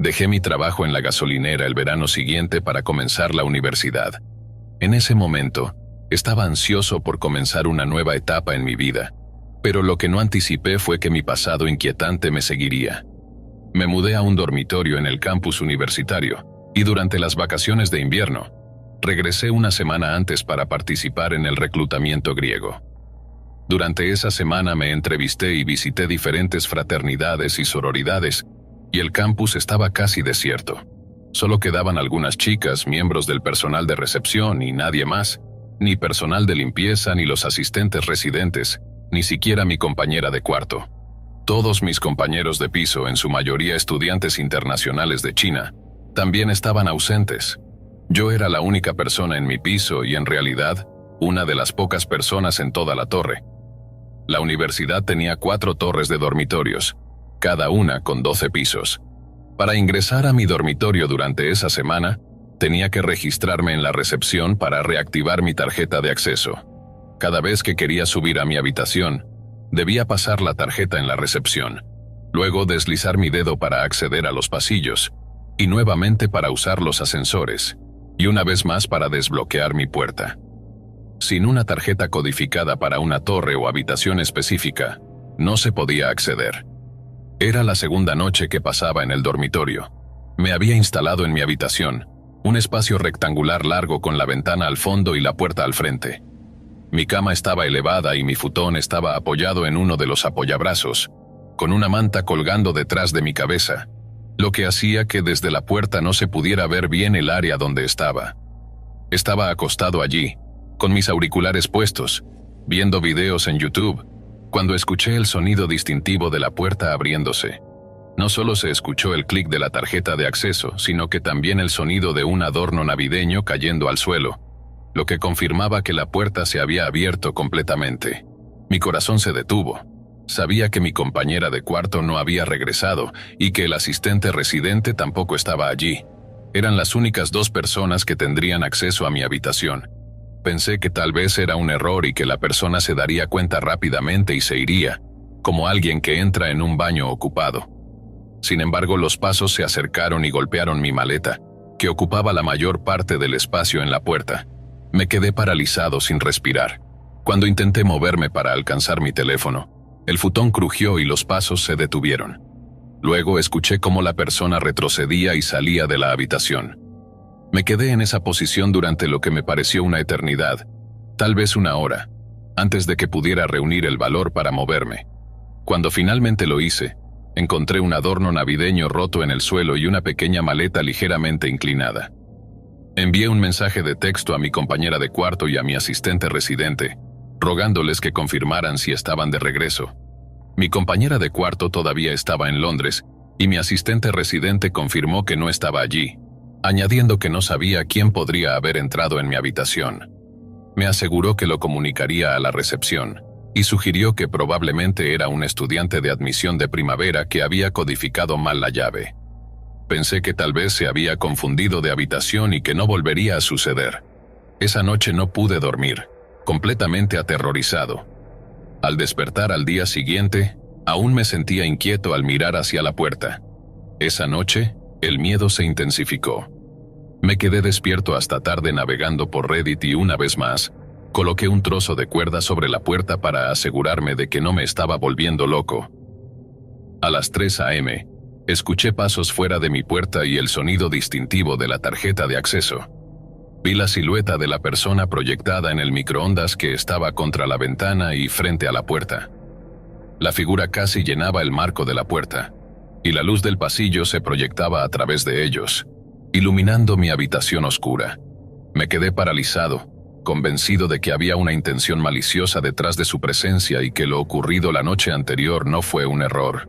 Dejé mi trabajo en la gasolinera el verano siguiente para comenzar la universidad. En ese momento, estaba ansioso por comenzar una nueva etapa en mi vida, pero lo que no anticipé fue que mi pasado inquietante me seguiría. Me mudé a un dormitorio en el campus universitario, y durante las vacaciones de invierno, regresé una semana antes para participar en el reclutamiento griego. Durante esa semana me entrevisté y visité diferentes fraternidades y sororidades, y el campus estaba casi desierto. Solo quedaban algunas chicas, miembros del personal de recepción y nadie más, ni personal de limpieza ni los asistentes residentes, ni siquiera mi compañera de cuarto. Todos mis compañeros de piso, en su mayoría estudiantes internacionales de China, también estaban ausentes. Yo era la única persona en mi piso y en realidad, una de las pocas personas en toda la torre. La universidad tenía 4 torres de dormitorios, cada una con 12 pisos. Para ingresar a mi dormitorio durante esa semana, tenía que registrarme en la recepción para reactivar mi tarjeta de acceso. Cada vez que quería subir a mi habitación, debía pasar la tarjeta en la recepción, luego deslizar mi dedo para acceder a los pasillos, y nuevamente para usar los ascensores, y una vez más para desbloquear mi puerta. Sin una tarjeta codificada para una torre o habitación específica, no se podía acceder. Era la segunda noche que pasaba en el dormitorio. Me había instalado en mi habitación, un espacio rectangular largo con la ventana al fondo y la puerta al frente. Mi cama estaba elevada y mi futón estaba apoyado en uno de los apoyabrazos, con una manta colgando detrás de mi cabeza, lo que hacía que desde la puerta no se pudiera ver bien el área donde estaba. Estaba acostado allí, con mis auriculares puestos, viendo videos en YouTube, cuando escuché el sonido distintivo de la puerta abriéndose. No solo se escuchó el clic de la tarjeta de acceso, sino que también el sonido de un adorno navideño cayendo al suelo, lo que confirmaba que la puerta se había abierto completamente. Mi corazón se detuvo. Sabía que mi compañera de cuarto no había regresado y que el asistente residente tampoco estaba allí. Eran las únicas 2 personas que tendrían acceso a mi habitación. Pensé que tal vez era un error y que la persona se daría cuenta rápidamente y se iría, como alguien que entra en un baño ocupado. Sin embargo, los pasos se acercaron y golpearon mi maleta, que ocupaba la mayor parte del espacio en la puerta. Me quedé paralizado sin respirar. Cuando intenté moverme para alcanzar mi teléfono, el futón crujió y los pasos se detuvieron. Luego escuché cómo la persona retrocedía y salía de la habitación. Me quedé en esa posición durante lo que me pareció una eternidad, tal vez una hora, antes de que pudiera reunir el valor para moverme. Cuando finalmente lo hice, encontré un adorno navideño roto en el suelo y una pequeña maleta ligeramente inclinada. Envié un mensaje de texto a mi compañera de cuarto y a mi asistente residente, rogándoles que confirmaran si estaban de regreso. Mi compañera de cuarto todavía estaba en Londres, y mi asistente residente confirmó que no estaba allí, añadiendo que no sabía quién podría haber entrado en mi habitación. Me aseguró que lo comunicaría a la recepción, y sugirió que probablemente era un estudiante de admisión de primavera que había codificado mal la llave. Pensé que tal vez se había confundido de habitación y que no volvería a suceder. Esa noche no pude dormir, completamente aterrorizado. Al despertar al día siguiente, aún me sentía inquieto al mirar hacia la puerta. Esa noche, el miedo se intensificó. Me quedé despierto hasta tarde navegando por Reddit y una vez más, coloqué un trozo de cuerda sobre la puerta para asegurarme de que no me estaba volviendo loco. A las 3 a.m., escuché pasos fuera de mi puerta y el sonido distintivo de la tarjeta de acceso. Vi la silueta de la persona proyectada en el microondas que estaba contra la ventana y frente a la puerta. La figura casi llenaba el marco de la puerta, y la luz del pasillo se proyectaba a través de ellos, iluminando mi habitación oscura. Me quedé paralizado, convencido de que había una intención maliciosa detrás de su presencia y que lo ocurrido la noche anterior no fue un error.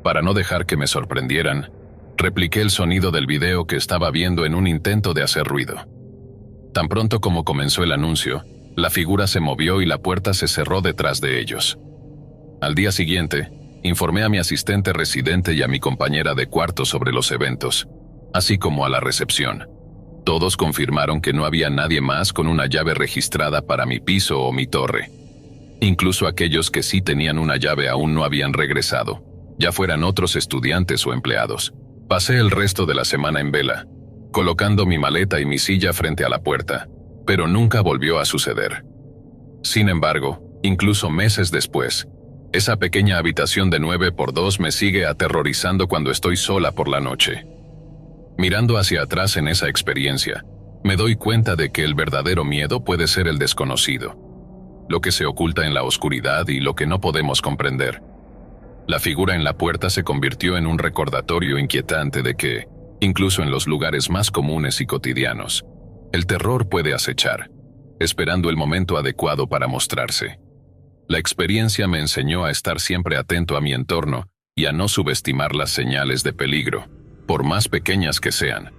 Para no dejar que me sorprendieran, repliqué el sonido del video que estaba viendo en un intento de hacer ruido. Tan pronto como comenzó el anuncio, la figura se movió y la puerta se cerró detrás de ellos. Al día siguiente, informé a mi asistente residente y a mi compañera de cuarto sobre los eventos, así como a la recepción. Todos confirmaron que no había nadie más con una llave registrada para mi piso o mi torre. Incluso aquellos que sí tenían una llave aún no habían regresado, ya fueran otros estudiantes o empleados. Pasé el resto de la semana en vela, colocando mi maleta y mi silla frente a la puerta, pero nunca volvió a suceder. Sin embargo, incluso meses después, esa pequeña habitación de 9x2 me sigue aterrorizando cuando estoy sola por la noche. Mirando hacia atrás en esa experiencia, me doy cuenta de que el verdadero miedo puede ser el desconocido, lo que se oculta en la oscuridad y lo que no podemos comprender. La figura en la puerta se convirtió en un recordatorio inquietante de que, incluso en los lugares más comunes y cotidianos, el terror puede acechar, esperando el momento adecuado para mostrarse. La experiencia me enseñó a estar siempre atento a mi entorno y a no subestimar las señales de peligro, por más pequeñas que sean.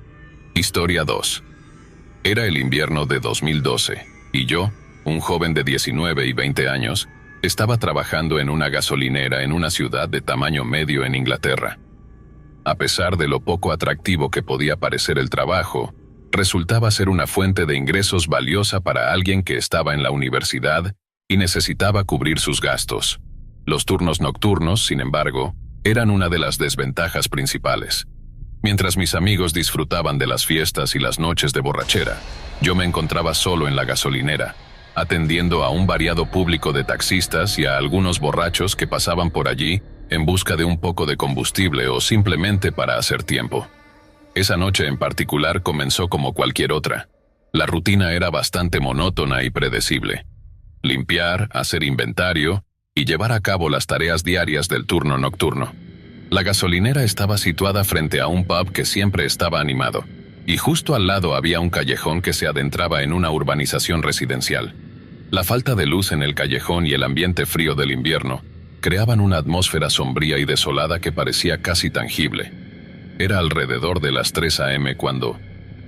Historia 2. Era el invierno de 2012, y yo, un joven de 19 y 20 años, estaba trabajando en una gasolinera en una ciudad de tamaño medio en Inglaterra. A pesar de lo poco atractivo que podía parecer el trabajo, resultaba ser una fuente de ingresos valiosa para alguien que estaba en la universidad y necesitaba cubrir sus gastos. Los turnos nocturnos, sin embargo, eran una de las desventajas principales. Mientras mis amigos disfrutaban de las fiestas y las noches de borrachera, yo me encontraba solo en la gasolinera, atendiendo a un variado público de taxistas y a algunos borrachos que pasaban por allí en busca de un poco de combustible o simplemente para hacer tiempo. Esa noche en particular comenzó como cualquier otra. La rutina era bastante monótona y predecible. Limpiar, hacer inventario y llevar a cabo las tareas diarias del turno nocturno. La gasolinera estaba situada frente a un pub que siempre estaba animado, y justo al lado había un callejón que se adentraba en una urbanización residencial. La falta de luz en el callejón y el ambiente frío del invierno creaban una atmósfera sombría y desolada que parecía casi tangible. Era alrededor de las 3 a.m. cuando,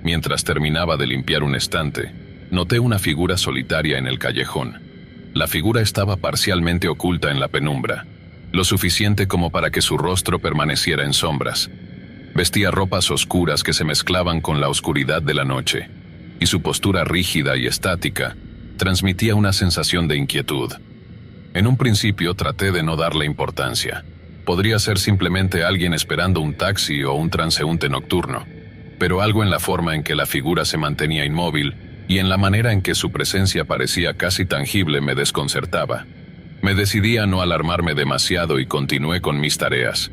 mientras terminaba de limpiar un estante, noté una figura solitaria en el callejón. La figura estaba parcialmente oculta en la penumbra, lo suficiente como para que su rostro permaneciera en sombras. Vestía ropas oscuras que se mezclaban con la oscuridad de la noche, y su postura rígida y estática transmitía una sensación de inquietud. En un principio traté de no darle importancia. Podría ser simplemente alguien esperando un taxi o un transeúnte nocturno, pero algo en la forma en que la figura se mantenía inmóvil y en la manera en que su presencia parecía casi tangible me desconcertaba. Me decidí a no alarmarme demasiado y continué con mis tareas.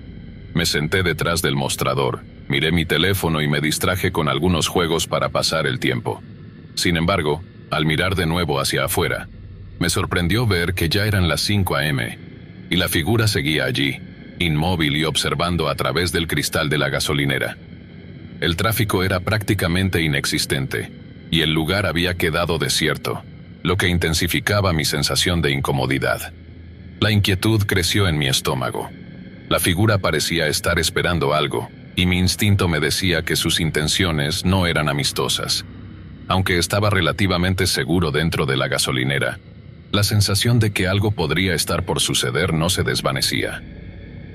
Me senté detrás del mostrador, miré mi teléfono y me distraje con algunos juegos para pasar el tiempo. Sin embargo, al mirar de nuevo hacia afuera, me sorprendió ver que ya eran las 5 a.m. y la figura seguía allí, inmóvil y observando a través del cristal de la gasolinera. El tráfico era prácticamente inexistente y el lugar había quedado desierto, lo que intensificaba mi sensación de incomodidad. La inquietud creció en mi estómago. La figura parecía estar esperando algo, y mi instinto me decía que sus intenciones no eran amistosas. Aunque estaba relativamente seguro dentro de la gasolinera, la sensación de que algo podría estar por suceder no se desvanecía.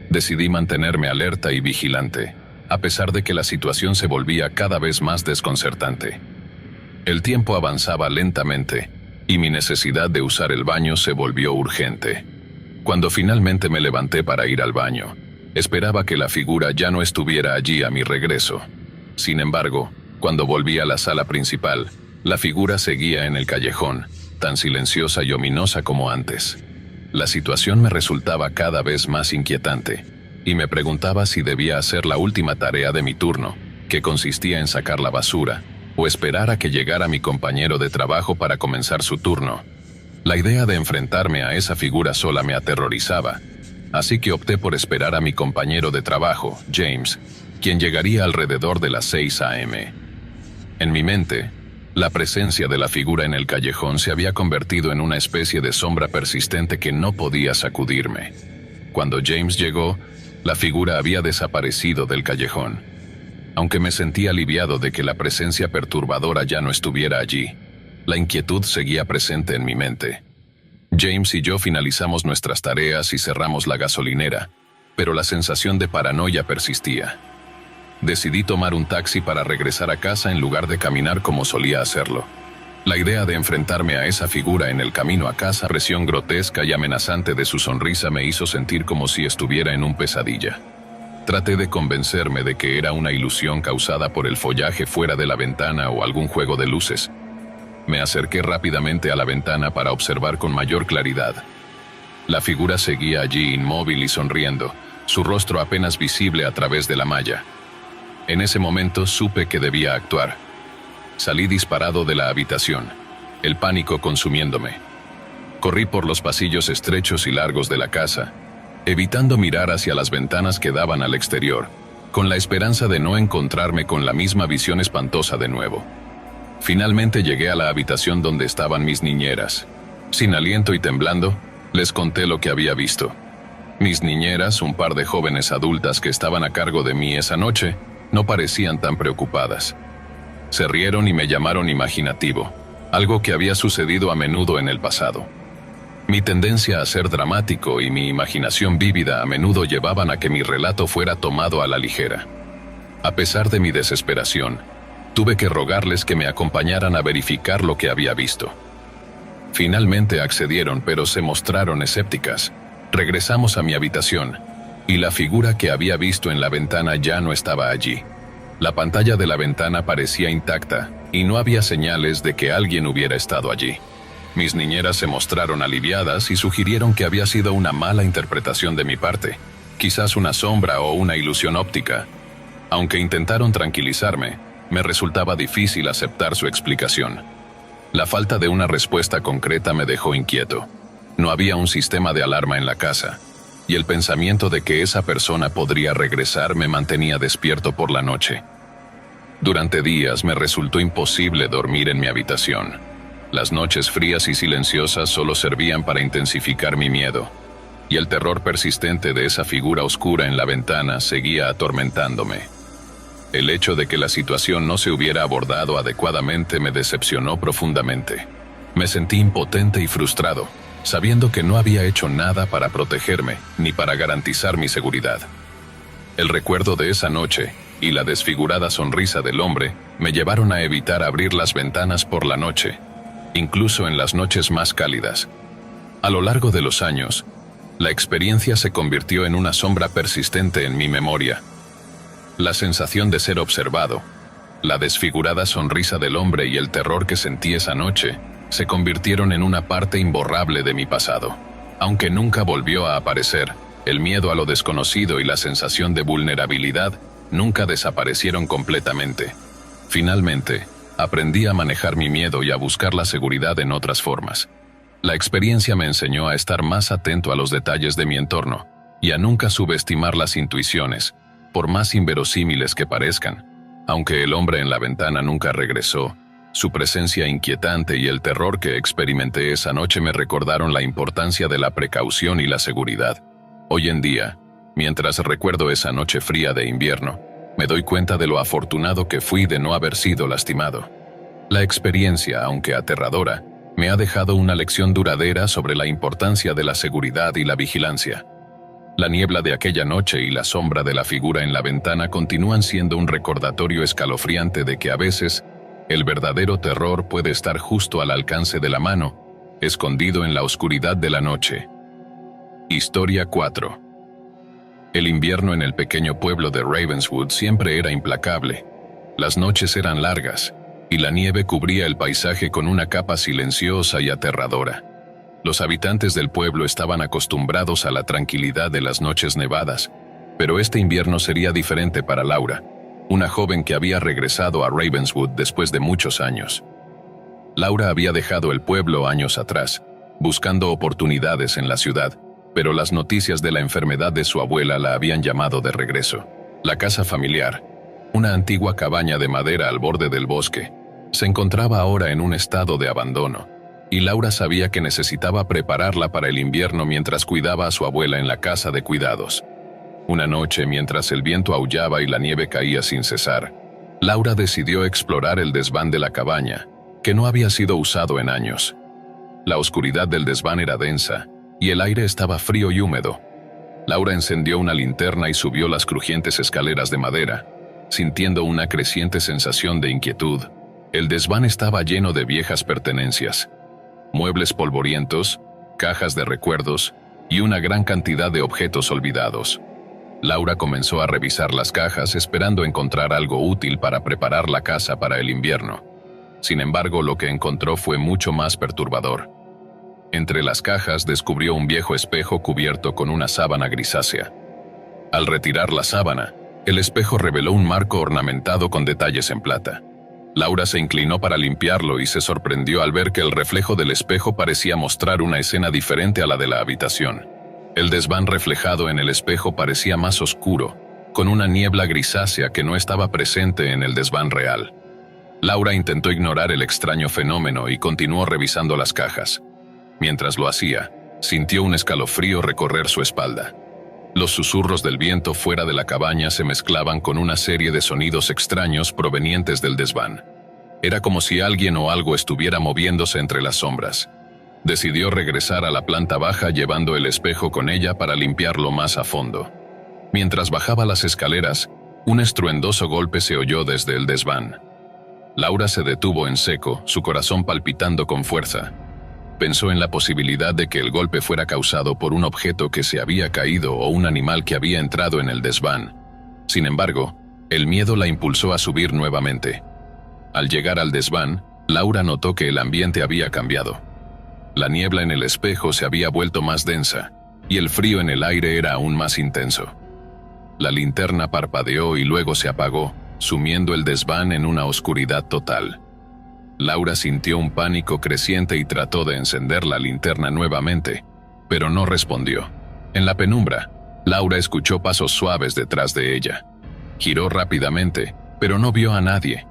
Decidí mantenerme alerta y vigilante, a pesar de que la situación se volvía cada vez más desconcertante. El tiempo avanzaba lentamente, y mi necesidad de usar el baño se volvió urgente. Cuando finalmente me levanté para ir al baño, esperaba que la figura ya no estuviera allí a mi regreso. Sin embargo, cuando volví a la sala principal, la figura seguía en el callejón, tan silenciosa y ominosa como antes. La situación me resultaba cada vez más inquietante, y me preguntaba si debía hacer la última tarea de mi turno, que consistía en sacar la basura, o esperar a que llegara mi compañero de trabajo para comenzar su turno. La idea de enfrentarme a esa figura sola me aterrorizaba, así que opté por esperar a mi compañero de trabajo, James, quien llegaría alrededor de las 6 a.m. En mi mente, la presencia de la figura en el callejón se había convertido en una especie de sombra persistente que no podía sacudirme. Cuando James llegó, la figura había desaparecido del callejón. Aunque me sentí aliviado de que la presencia perturbadora ya no estuviera allí, la inquietud seguía presente en mi mente. James y yo finalizamos nuestras tareas y cerramos la gasolinera, pero la sensación de paranoia persistía. Decidí tomar un taxi para regresar a casa en lugar de caminar como solía hacerlo. La idea de enfrentarme a esa figura en el camino a casa, la presión grotesca y amenazante de su sonrisa me hizo sentir como si estuviera en un pesadilla. Traté de convencerme de que era una ilusión causada por el follaje fuera de la ventana o algún juego de luces. Me acerqué rápidamente a la ventana para observar con mayor claridad. La figura seguía allí inmóvil y sonriendo, su rostro apenas visible a través de la malla. En ese momento supe que debía actuar. Salí disparado de la habitación, el pánico consumiéndome. Corrí por los pasillos estrechos y largos de la casa, evitando mirar hacia las ventanas que daban al exterior, con la esperanza de no encontrarme con la misma visión espantosa de nuevo. Finalmente llegué a la habitación donde estaban mis niñeras. Sin aliento y temblando, les conté lo que había visto. Mis niñeras, un par de jóvenes adultas que estaban a cargo de mí esa noche, no parecían tan preocupadas. Se rieron y me llamaron imaginativo, algo que había sucedido a menudo en el pasado. Mi tendencia a ser dramático y mi imaginación vívida a menudo llevaban a que mi relato fuera tomado a la ligera. A pesar de mi desesperación, tuve que rogarles que me acompañaran a verificar lo que había visto. Finalmente accedieron, pero se mostraron escépticas. Regresamos a mi habitación, y la figura que había visto en la ventana ya no estaba allí. La pantalla de la ventana parecía intacta, y no había señales de que alguien hubiera estado allí. Mis niñeras se mostraron aliviadas y sugirieron que había sido una mala interpretación de mi parte, quizás una sombra o una ilusión óptica. Aunque intentaron tranquilizarme, me resultaba difícil aceptar su explicación. La falta de una respuesta concreta me dejó inquieto. No había un sistema de alarma en la casa, y el pensamiento de que esa persona podría regresar me mantenía despierto por la noche. Durante días me resultó imposible dormir en mi habitación. Las noches frías y silenciosas solo servían para intensificar mi miedo, y el terror persistente de esa figura oscura en la ventana seguía atormentándome. El hecho de que la situación no se hubiera abordado adecuadamente me decepcionó profundamente. Me sentí impotente y frustrado, sabiendo que no había hecho nada para protegerme ni para garantizar mi seguridad. El recuerdo de esa noche y la desfigurada sonrisa del hombre me llevaron a evitar abrir las ventanas por la noche, incluso en las noches más cálidas. A lo largo de los años, la experiencia se convirtió en una sombra persistente en mi memoria. La sensación de ser observado, la desfigurada sonrisa del hombre y el terror que sentí esa noche se convirtieron en una parte imborrable de mi pasado. Aunque nunca volvió a aparecer, el miedo a lo desconocido y la sensación de vulnerabilidad nunca desaparecieron completamente. Finalmente, aprendí a manejar mi miedo y a buscar la seguridad en otras formas. La experiencia me enseñó a estar más atento a los detalles de mi entorno y a nunca subestimar las intuiciones, por más inverosímiles que parezcan. Aunque el hombre en la ventana nunca regresó, su presencia inquietante y el terror que experimenté esa noche me recordaron la importancia de la precaución y la seguridad. Hoy en día, mientras recuerdo esa noche fría de invierno, me doy cuenta de lo afortunado que fui de no haber sido lastimado. La experiencia, aunque aterradora, me ha dejado una lección duradera sobre la importancia de la seguridad y la vigilancia. La niebla de aquella noche y la sombra de la figura en la ventana continúan siendo un recordatorio escalofriante de que a veces el verdadero terror puede estar justo al alcance de la mano, escondido en la oscuridad de la noche. Historia 4. El invierno en el pequeño pueblo de Ravenswood siempre era implacable. Las noches eran largas, y la nieve cubría el paisaje con una capa silenciosa y aterradora. Los habitantes del pueblo estaban acostumbrados a la tranquilidad de las noches nevadas, pero este invierno sería diferente para Laura, una joven que había regresado a Ravenswood después de muchos años. Laura había dejado el pueblo años atrás, buscando oportunidades en la ciudad, pero las noticias de la enfermedad de su abuela la habían llamado de regreso. La casa familiar, una antigua cabaña de madera al borde del bosque, se encontraba ahora en un estado de abandono, y Laura sabía que necesitaba prepararla para el invierno mientras cuidaba a su abuela en la casa de cuidados. Una noche, mientras el viento aullaba y la nieve caía sin cesar, Laura decidió explorar el desván de la cabaña, que no había sido usado en años. La oscuridad del desván era densa, y el aire estaba frío y húmedo. Laura encendió una linterna y subió las crujientes escaleras de madera, sintiendo una creciente sensación de inquietud. El desván estaba lleno de viejas pertenencias, muebles polvorientos, cajas de recuerdos y una gran cantidad de objetos olvidados. Laura comenzó a revisar las cajas esperando encontrar algo útil para preparar la casa para el invierno. Sin embargo, lo que encontró fue mucho más perturbador. Entre las cajas descubrió un viejo espejo cubierto con una sábana grisácea. Al retirar la sábana, el espejo reveló un marco ornamentado con detalles en plata. Laura se inclinó para limpiarlo y se sorprendió al ver que el reflejo del espejo parecía mostrar una escena diferente a la de la habitación. El desván reflejado en el espejo parecía más oscuro, con una niebla grisácea que no estaba presente en el desván real. Laura intentó ignorar el extraño fenómeno y continuó revisando las cajas. Mientras lo hacía, sintió un escalofrío recorrer su espalda. Los susurros del viento fuera de la cabaña se mezclaban con una serie de sonidos extraños provenientes del desván. Era como si alguien o algo estuviera moviéndose entre las sombras. Decidió regresar a la planta baja llevando el espejo con ella para limpiarlo más a fondo. Mientras bajaba las escaleras, un estruendoso golpe se oyó desde el desván. Laura se detuvo en seco, su corazón palpitando con fuerza. Pensó en la posibilidad de que el golpe fuera causado por un objeto que se había caído o un animal que había entrado en el desván. Sin embargo, el miedo la impulsó a subir nuevamente. Al llegar al desván, Laura notó que el ambiente había cambiado. La niebla en el espejo se había vuelto más densa, y el frío en el aire era aún más intenso. La linterna parpadeó y luego se apagó, sumiendo el desván en una oscuridad total. Laura sintió un pánico creciente y trató de encender la linterna nuevamente, pero no respondió. En la penumbra, Laura escuchó pasos suaves detrás de ella. Giró rápidamente, pero no vio a nadie.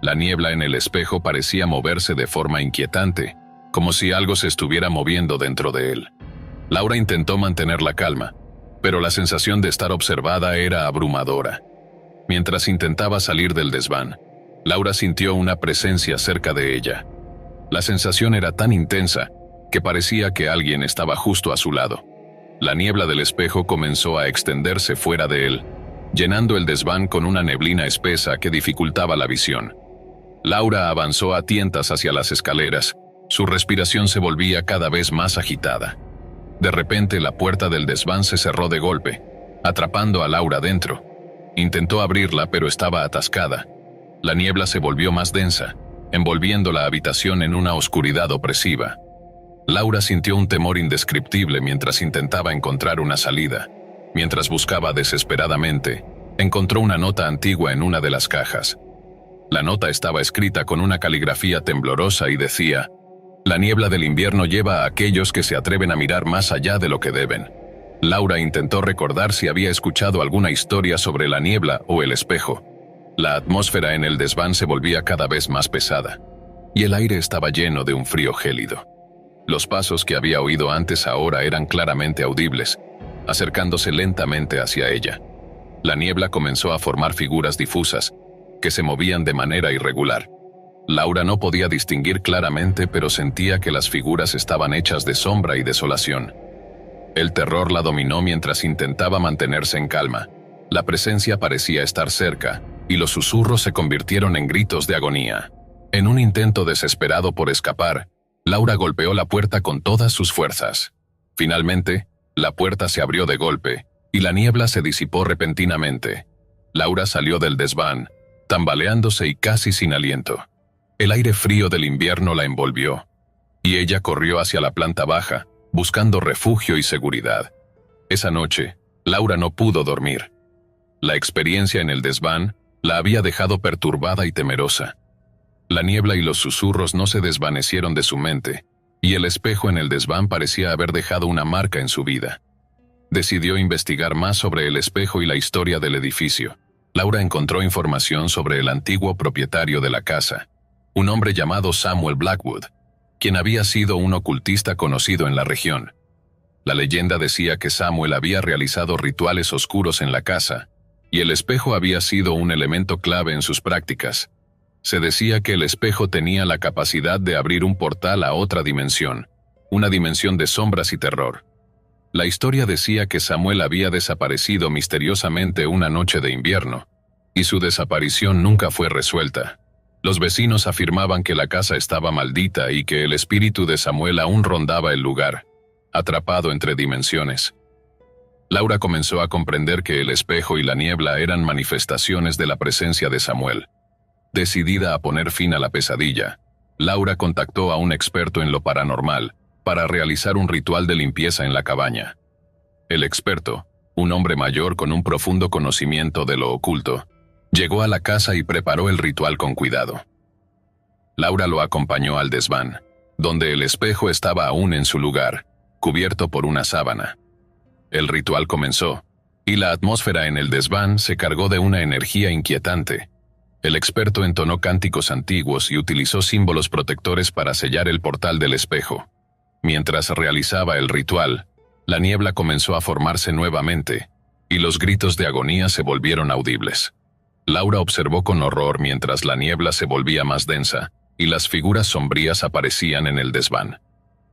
La niebla en el espejo parecía moverse de forma inquietante, como si algo se estuviera moviendo dentro de él. Laura intentó mantener la calma, pero la sensación de estar observada era abrumadora. Mientras intentaba salir del desván, Laura sintió una presencia cerca de ella. La sensación era tan intensa que parecía que alguien estaba justo a su lado. La niebla del espejo comenzó a extenderse fuera de él, llenando el desván con una neblina espesa que dificultaba la visión. Laura avanzó a tientas hacia las escaleras. Su respiración se volvía cada vez más agitada. De repente, la puerta del desván se cerró de golpe, atrapando a Laura dentro. Intentó abrirla, pero estaba atascada. La niebla se volvió más densa, envolviendo la habitación en una oscuridad opresiva. Laura sintió un temor indescriptible mientras intentaba encontrar una salida. Mientras buscaba desesperadamente, encontró una nota antigua en una de las cajas. La nota estaba escrita con una caligrafía temblorosa y decía: «La niebla del invierno lleva a aquellos que se atreven a mirar más allá de lo que deben». Laura intentó recordar si había escuchado alguna historia sobre la niebla o el espejo. La atmósfera en el desván se volvía cada vez más pesada, y el aire estaba lleno de un frío gélido. Los pasos que había oído antes ahora eran claramente audibles, acercándose lentamente hacia ella. La niebla comenzó a formar figuras difusas, que se movían de manera irregular. Laura no podía distinguir claramente, pero sentía que las figuras estaban hechas de sombra y desolación. El terror la dominó mientras intentaba mantenerse en calma. La presencia parecía estar cerca, y los susurros se convirtieron en gritos de agonía. En un intento desesperado por escapar, Laura golpeó la puerta con todas sus fuerzas. Finalmente, la puerta se abrió de golpe, y la niebla se disipó repentinamente. Laura salió del desván, tambaleándose y casi sin aliento. El aire frío del invierno la envolvió, y ella corrió hacia la planta baja, buscando refugio y seguridad. Esa noche, Laura no pudo dormir. La experiencia en el desván la había dejado perturbada y temerosa. La niebla y los susurros no se desvanecieron de su mente, y el espejo en el desván parecía haber dejado una marca en su vida. Decidió investigar más sobre el espejo y la historia del edificio. Laura encontró información sobre el antiguo propietario de la casa, un hombre llamado Samuel Blackwood, quien había sido un ocultista conocido en la región. La leyenda decía que Samuel había realizado rituales oscuros en la casa, y el espejo había sido un elemento clave en sus prácticas. Se decía que el espejo tenía la capacidad de abrir un portal a otra dimensión, una dimensión de sombras y terror. La historia decía que Samuel había desaparecido misteriosamente una noche de invierno, y su desaparición nunca fue resuelta. Los vecinos afirmaban que la casa estaba maldita y que el espíritu de Samuel aún rondaba el lugar, atrapado entre dimensiones. Laura comenzó a comprender que el espejo y la niebla eran manifestaciones de la presencia de Samuel. Decidida a poner fin a la pesadilla, Laura contactó a un experto en lo paranormal para realizar un ritual de limpieza en la cabaña. El experto, un hombre mayor con un profundo conocimiento de lo oculto, llegó a la casa y preparó el ritual con cuidado. Laura lo acompañó al desván, donde el espejo estaba aún en su lugar, cubierto por una sábana. El ritual comenzó, y la atmósfera en el desván se cargó de una energía inquietante. El experto entonó cánticos antiguos y utilizó símbolos protectores para sellar el portal del espejo. Mientras realizaba el ritual, la niebla comenzó a formarse nuevamente, y los gritos de agonía se volvieron audibles. Laura observó con horror mientras la niebla se volvía más densa, y las figuras sombrías aparecían en el desván.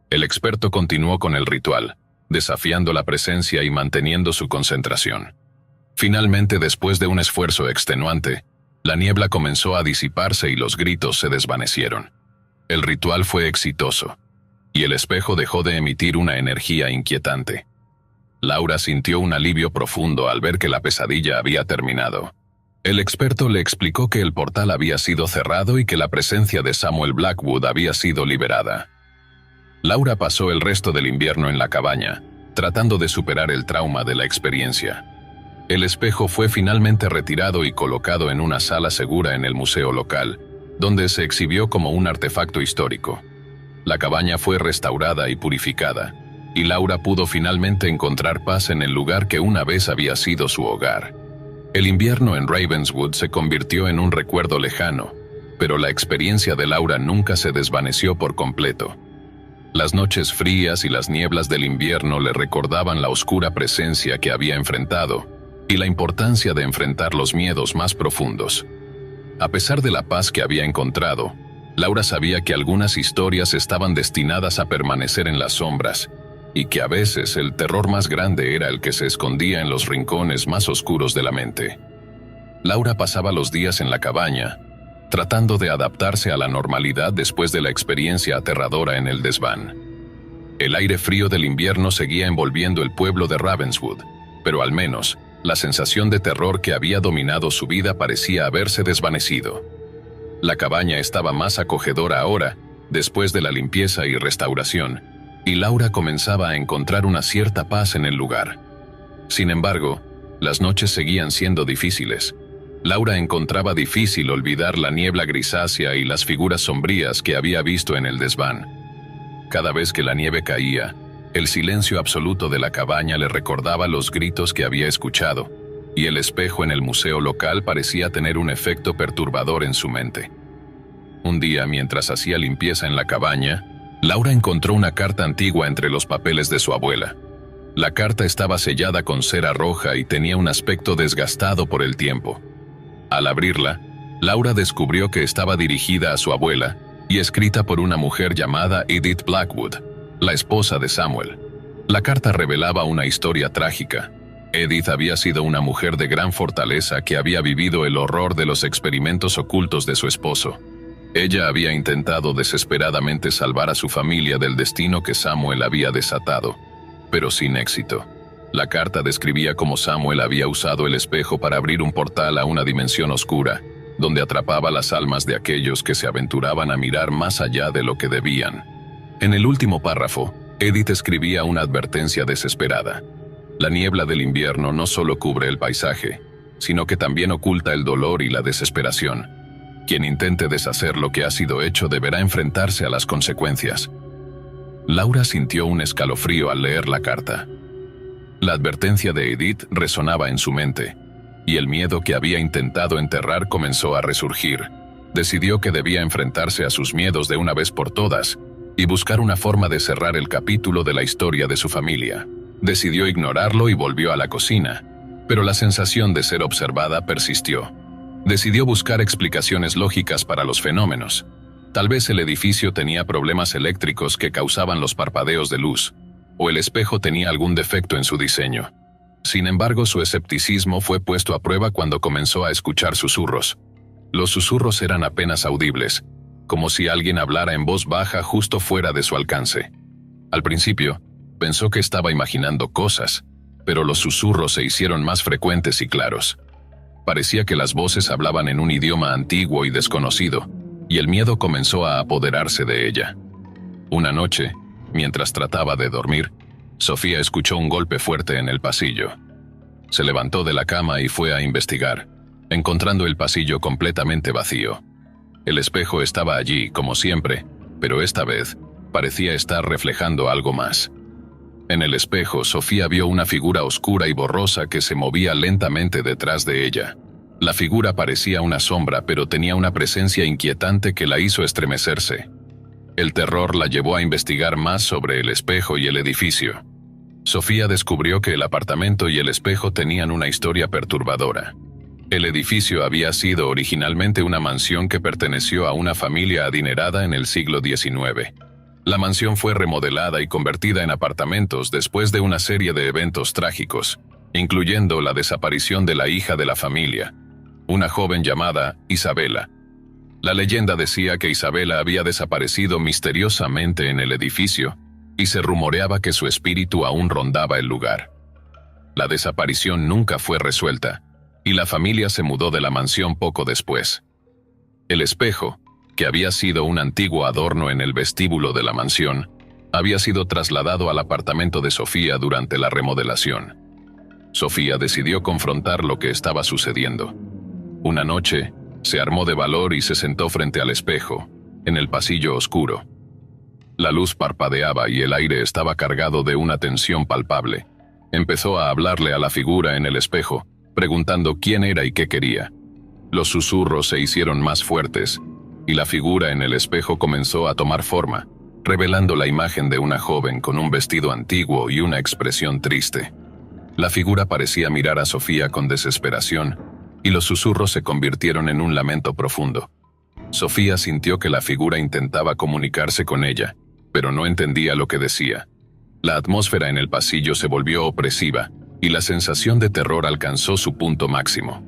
El experto continuó con el ritual, desafiando la presencia y manteniendo su concentración. Finalmente, después de un esfuerzo extenuante, la niebla comenzó a disiparse y los gritos se desvanecieron. El ritual fue exitoso, y el espejo dejó de emitir una energía inquietante. Laura sintió un alivio profundo al ver que la pesadilla había terminado. El experto le explicó que el portal había sido cerrado y que la presencia de Samuel Blackwood había sido liberada. Laura pasó el resto del invierno en la cabaña, tratando de superar el trauma de la experiencia. El espejo fue finalmente retirado y colocado en una sala segura en el museo local, donde se exhibió como un artefacto histórico. La cabaña fue restaurada y purificada, y Laura pudo finalmente encontrar paz en el lugar que una vez había sido su hogar. El invierno en Ravenswood se convirtió en un recuerdo lejano, pero la experiencia de Laura nunca se desvaneció por completo. Las noches frías y las nieblas del invierno le recordaban la oscura presencia que había enfrentado y la importancia de enfrentar los miedos más profundos. A pesar de la paz que había encontrado, Laura sabía que algunas historias estaban destinadas a permanecer en las sombras, y que a veces el terror más grande era el que se escondía en los rincones más oscuros de la mente. Laura pasaba los días en la cabaña, tratando de adaptarse a la normalidad después de la experiencia aterradora en el desván. El aire frío del invierno seguía envolviendo el pueblo de Ravenswood, pero al menos, la sensación de terror que había dominado su vida parecía haberse desvanecido. La cabaña estaba más acogedora ahora, después de la limpieza y restauración, y Laura comenzaba a encontrar una cierta paz en el lugar. Sin embargo, las noches seguían siendo difíciles. Laura encontraba difícil olvidar la niebla grisácea y las figuras sombrías que había visto en el desván. Cada vez que la nieve caía, el silencio absoluto de la cabaña le recordaba los gritos que había escuchado, y el espejo en el museo local parecía tener un efecto perturbador en su mente. Un día, mientras hacía limpieza en la cabaña, Laura encontró una carta antigua entre los papeles de su abuela. La carta estaba sellada con cera roja y tenía un aspecto desgastado por el tiempo. Al abrirla, Laura descubrió que estaba dirigida a su abuela y escrita por una mujer llamada Edith Blackwood, la esposa de Samuel. La carta revelaba una historia trágica. Edith había sido una mujer de gran fortaleza que había vivido el horror de los experimentos ocultos de su esposo. Ella había intentado desesperadamente salvar a su familia del destino que Samuel había desatado, pero sin éxito. La carta describía cómo Samuel había usado el espejo para abrir un portal a una dimensión oscura, donde atrapaba las almas de aquellos que se aventuraban a mirar más allá de lo que debían. En el último párrafo, Edith escribía una advertencia desesperada. La niebla del invierno no solo cubre el paisaje, sino que también oculta el dolor y la desesperación. Quien intente deshacer lo que ha sido hecho deberá enfrentarse a las consecuencias. Laura sintió un escalofrío al leer la carta. La advertencia de Edith resonaba en su mente, y el miedo que había intentado enterrar comenzó a resurgir. Decidió que debía enfrentarse a sus miedos de una vez por todas, y buscar una forma de cerrar el capítulo de la historia de su familia. Decidió ignorarlo y volvió a la cocina, pero la sensación de ser observada persistió. Decidió buscar explicaciones lógicas para los fenómenos. Tal vez el edificio tenía problemas eléctricos que causaban los parpadeos de luz, o el espejo tenía algún defecto en su diseño. Sin embargo, su escepticismo fue puesto a prueba cuando comenzó a escuchar susurros. Los susurros eran apenas audibles, como si alguien hablara en voz baja justo fuera de su alcance. Al principio, pensó que estaba imaginando cosas, pero los susurros se hicieron más frecuentes y claros. Parecía que las voces hablaban en un idioma antiguo y desconocido, y el miedo comenzó a apoderarse de ella. Una noche, mientras trataba de dormir, Sofía escuchó un golpe fuerte en el pasillo. Se levantó de la cama y fue a investigar, encontrando el pasillo completamente vacío. El espejo estaba allí, como siempre, pero esta vez parecía estar reflejando algo más. En el espejo, Sofía vio una figura oscura y borrosa que se movía lentamente detrás de ella. La figura parecía una sombra, pero tenía una presencia inquietante que la hizo estremecerse. El terror la llevó a investigar más sobre el espejo y el edificio. Sofía descubrió que el apartamento y el espejo tenían una historia perturbadora. El edificio había sido originalmente una mansión que perteneció a una familia adinerada en el siglo XIX. La mansión fue remodelada y convertida en apartamentos después de una serie de eventos trágicos, incluyendo la desaparición de la hija de la familia, una joven llamada Isabela. La leyenda decía que Isabela había desaparecido misteriosamente en el edificio y se rumoreaba que su espíritu aún rondaba el lugar. La desaparición nunca fue resuelta, y la familia se mudó de la mansión poco después. El espejo, que había sido un antiguo adorno en el vestíbulo de la mansión, había sido trasladado al apartamento de Sofía durante la remodelación. Sofía decidió confrontar lo que estaba sucediendo. Una noche, se armó de valor y se sentó frente al espejo, en el pasillo oscuro. La luz parpadeaba y el aire estaba cargado de una tensión palpable. Empezó a hablarle a la figura en el espejo, preguntando quién era y qué quería. Los susurros se hicieron más fuertes, y la figura en el espejo comenzó a tomar forma, revelando la imagen de una joven con un vestido antiguo y una expresión triste. La figura parecía mirar a Sofía con desesperación, y los susurros se convirtieron en un lamento profundo. Sofía sintió que la figura intentaba comunicarse con ella, pero no entendía lo que decía. La atmósfera en el pasillo se volvió opresiva, y la sensación de terror alcanzó su punto máximo.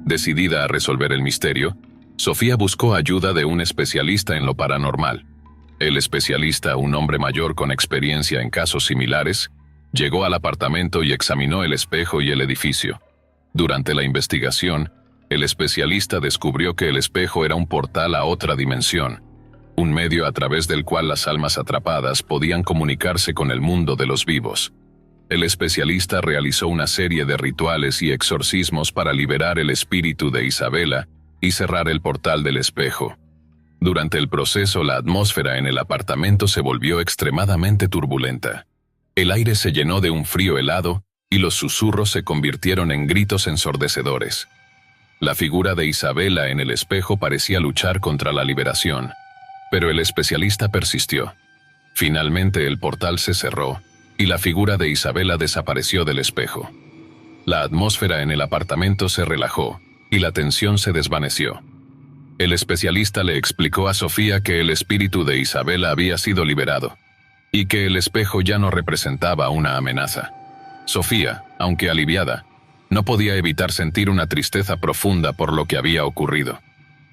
Decidida a resolver el misterio, Sofía buscó ayuda de un especialista en lo paranormal. El especialista, un hombre mayor con experiencia en casos similares, llegó al apartamento y examinó el espejo y el edificio. Durante la investigación, el especialista descubrió que el espejo era un portal a otra dimensión, un medio a través del cual las almas atrapadas podían comunicarse con el mundo de los vivos. El especialista realizó una serie de rituales y exorcismos para liberar el espíritu de Isabela y cerrar el portal del espejo. Durante el proceso, la atmósfera en el apartamento se volvió extremadamente turbulenta. El aire se llenó de un frío helado y los susurros se convirtieron en gritos ensordecedores. La figura de Isabela en el espejo parecía luchar contra la liberación, pero el especialista persistió. Finalmente el portal se cerró y la figura de Isabela desapareció del espejo. La atmósfera en el apartamento se relajó y la tensión se desvaneció. El especialista le explicó a Sofía que el espíritu de Isabela había sido liberado y que el espejo ya no representaba una amenaza. Sofía, aunque aliviada, no podía evitar sentir una tristeza profunda por lo que había ocurrido.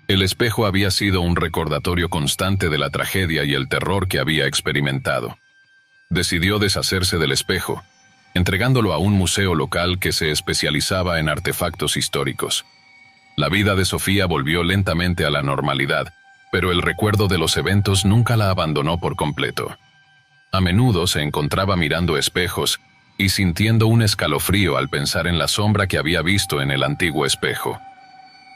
El espejo había sido un recordatorio constante de la tragedia y el terror que había experimentado. Decidió deshacerse del espejo, entregándolo a un museo local que se especializaba en artefactos históricos. La vida de Sofía volvió lentamente a la normalidad, pero el recuerdo de los eventos nunca la abandonó por completo. A menudo se encontraba mirando espejos y sintiendo un escalofrío al pensar en la sombra que había visto en el antiguo espejo.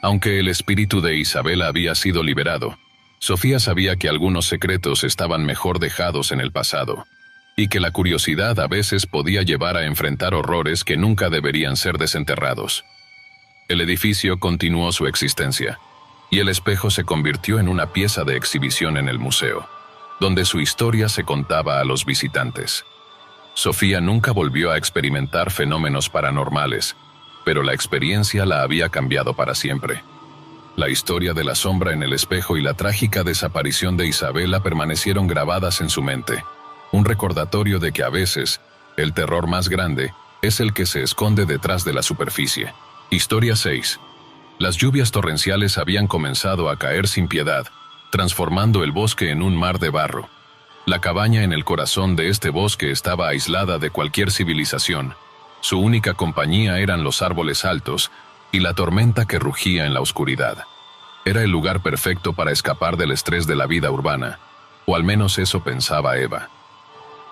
Aunque el espíritu de Isabela había sido liberado, Sofía sabía que algunos secretos estaban mejor dejados en el pasado, y que la curiosidad a veces podía llevar a enfrentar horrores que nunca deberían ser desenterrados. El edificio continuó su existencia, y el espejo se convirtió en una pieza de exhibición en el museo, donde su historia se contaba a los visitantes. Sofía nunca volvió a experimentar fenómenos paranormales, pero la experiencia la había cambiado para siempre. La historia de la sombra en el espejo y la trágica desaparición de Isabela permanecieron grabadas en su mente, un recordatorio de que a veces, el terror más grande es el que se esconde detrás de la superficie. Historia 6. Las lluvias torrenciales habían comenzado a caer sin piedad, transformando el bosque en un mar de barro. La cabaña en el corazón de este bosque estaba aislada de cualquier civilización, Su única compañía eran los árboles altos y la tormenta que rugía en la oscuridad. Era el lugar perfecto para escapar del estrés de la vida urbana, o al menos eso pensaba Eva.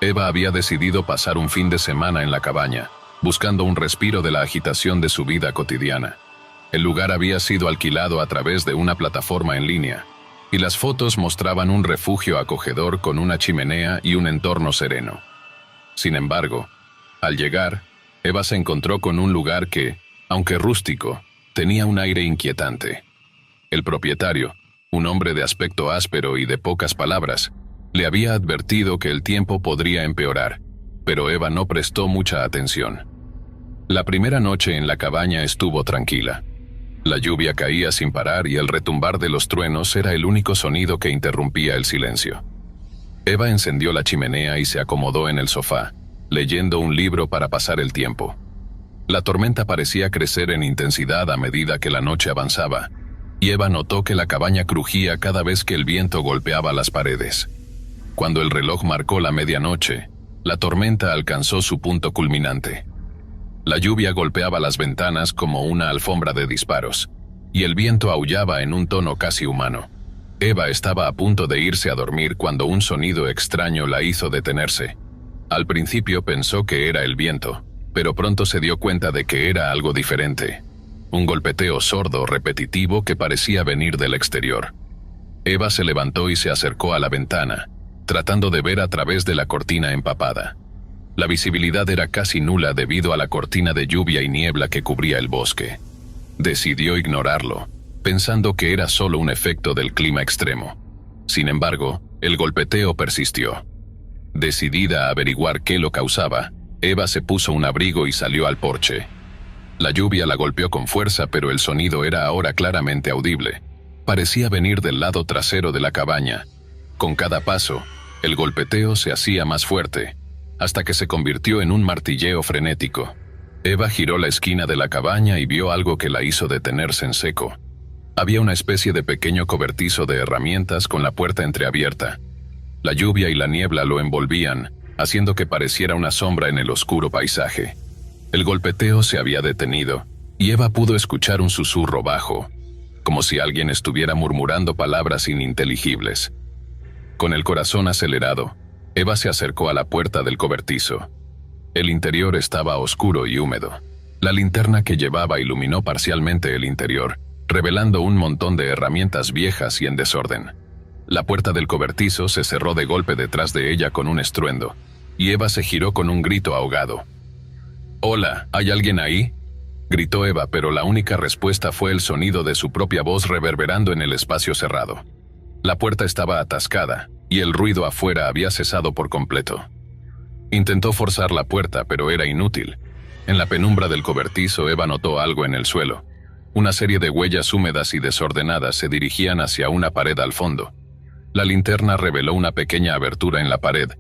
Eva había decidido pasar un fin de semana en la cabaña, buscando un respiro de la agitación de su vida cotidiana. El lugar había sido alquilado a través de una plataforma en línea, y las fotos mostraban un refugio acogedor con una chimenea y un entorno sereno. Sin embargo, al llegar, Eva se encontró con un lugar que, aunque rústico, tenía un aire inquietante. El propietario, un hombre de aspecto áspero y de pocas palabras, le había advertido que el tiempo podría empeorar, pero Eva no prestó mucha atención. La primera noche en la cabaña estuvo tranquila. La lluvia caía sin parar y el retumbar de los truenos era el único sonido que interrumpía el silencio. Eva encendió la chimenea y se acomodó en el sofá, leyendo un libro para pasar el tiempo. La tormenta parecía crecer en intensidad a medida que la noche avanzaba, y Eva notó que la cabaña crujía cada vez que el viento golpeaba las paredes. Cuando el reloj marcó la medianoche, la tormenta alcanzó su punto culminante. La lluvia golpeaba las ventanas como una alfombra de disparos, y el viento aullaba en un tono casi humano. Eva estaba a punto de irse a dormir cuando un sonido extraño la hizo detenerse. Al principio pensó que era el viento, pero pronto se dio cuenta de que era algo diferente. Un golpeteo sordo, repetitivo, que parecía venir del exterior. Eva se levantó y se acercó a la ventana, tratando de ver a través de la cortina empapada. La visibilidad era casi nula debido a la cortina de lluvia y niebla que cubría el bosque. Decidió ignorarlo, pensando que era solo un efecto del clima extremo. Sin embargo, el golpeteo persistió. Decidida a averiguar qué lo causaba, Eva se puso un abrigo y salió al porche. La lluvia la golpeó con fuerza, pero el sonido era ahora claramente audible. Parecía venir del lado trasero de la cabaña. Con cada paso, el golpeteo se hacía más fuerte, hasta que se convirtió en un martilleo frenético. Eva giró la esquina de la cabaña y vio algo que la hizo detenerse en seco. Había una especie de pequeño cobertizo de herramientas con la puerta entreabierta. La lluvia y la niebla lo envolvían, haciendo que pareciera una sombra en el oscuro paisaje. El golpeteo se había detenido, y Eva pudo escuchar un susurro bajo, como si alguien estuviera murmurando palabras ininteligibles. Con el corazón acelerado, Eva se acercó a la puerta del cobertizo. El interior estaba oscuro y húmedo. La linterna que llevaba iluminó parcialmente el interior, revelando un montón de herramientas viejas y en desorden. La puerta del cobertizo se cerró de golpe detrás de ella con un estruendo, y Eva se giró con un grito ahogado. «Hola, ¿hay alguien ahí?», gritó Eva, pero la única respuesta fue el sonido de su propia voz reverberando en el espacio cerrado. La puerta estaba atascada, y el ruido afuera había cesado por completo. Intentó forzar la puerta, pero era inútil. En la penumbra del cobertizo, Eva notó algo en el suelo. Una serie de huellas húmedas y desordenadas se dirigían hacia una pared al fondo. La linterna reveló una pequeña abertura en la pared,